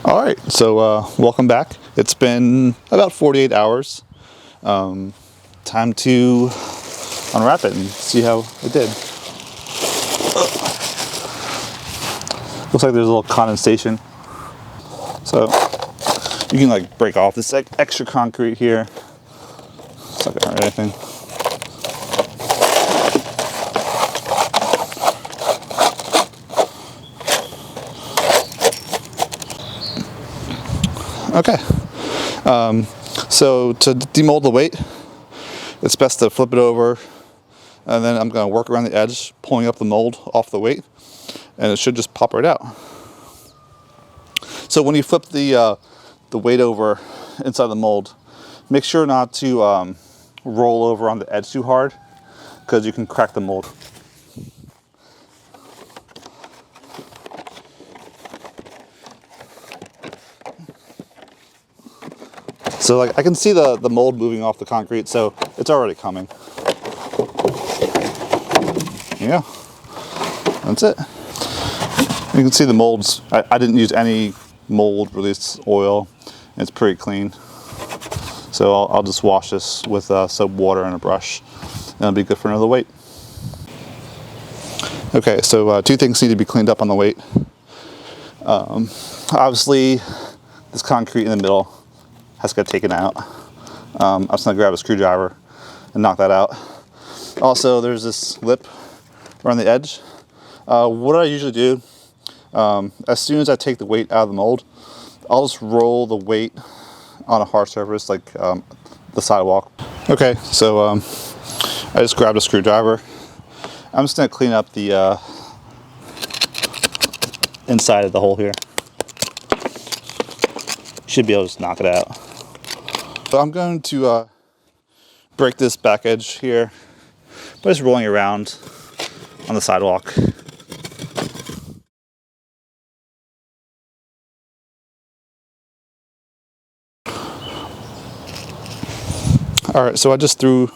All right, so welcome back. It's been about 48 hours. Time to unwrap it and see how it did. Looks like there's a little condensation. So you can like break off this extra concrete here. It's not gonna hurt anything. Okay, so to demold the weight, it's best to flip it over, and then I'm going to work around the edge, pulling up the mold off the weight, and it should just pop right out. So when you flip the weight over inside the mold, make sure not to roll over on the edge too hard, because you can crack the mold. So like I can see the mold moving off the concrete, so it's already coming. Yeah, that's it. You can see the molds. I didn't use any mold release oil. It's pretty clean. So I'll just wash this with soap, water, and a brush, and it'll be good for another weight. Okay, so two things need to be cleaned up on the weight. Obviously, this concrete in the middle has to get taken out. I'm just gonna grab a screwdriver and knock that out. Also, there's this lip around the edge. What I usually do, as soon as I take the weight out of the mold, I'll just roll the weight on a hard surface like the sidewalk. Okay, so I just grabbed a screwdriver. I'm just gonna clean up the inside of the hole here. Should be able to just knock it out. So I'm going to break this back edge here by just rolling around on the sidewalk. All right, so I just threw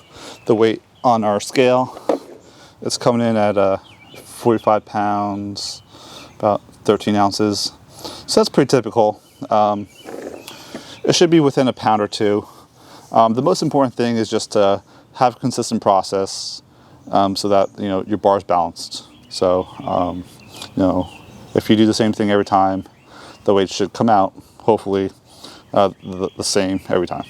the weight on our scale. It's coming in at 45 pounds, about 13 ounces. So that's pretty typical. It should be within a pound or two. The most important thing is just to have a consistent process so that your bar is balanced. So if you do the same thing every time, the weight should come out hopefully the same every time.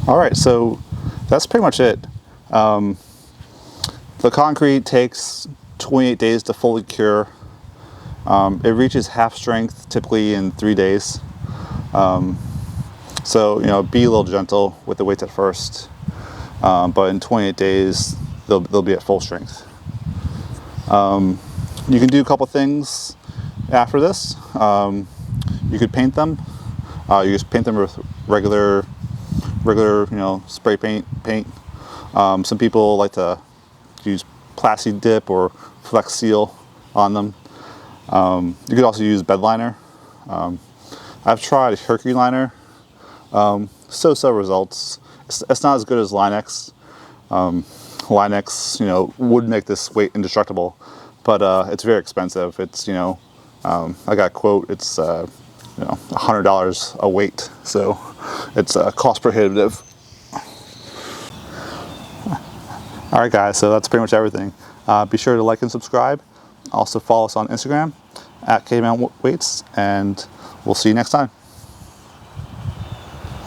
All right, so that's pretty much it. The concrete takes 28 days to fully cure. It reaches half strength typically in 3 days. So be a little gentle with the weights at first, but in 28 days they'll be at full strength. You can do a couple things after this. You could paint them. You just paint them with regular spray paint. Some people like to use Plasti Dip or Flex Seal on them. You could also use bed liner. I've tried Herky liner. So results. It's not as good as Line-X. Line-X, would make this weight indestructible, but it's very expensive. It's I got a quote. It's $100 a weight, so it's cost prohibitive. All right, guys. So that's pretty much everything. Be sure to like and subscribe. Also follow us on Instagram @KavemanWeights, and we'll see you next time.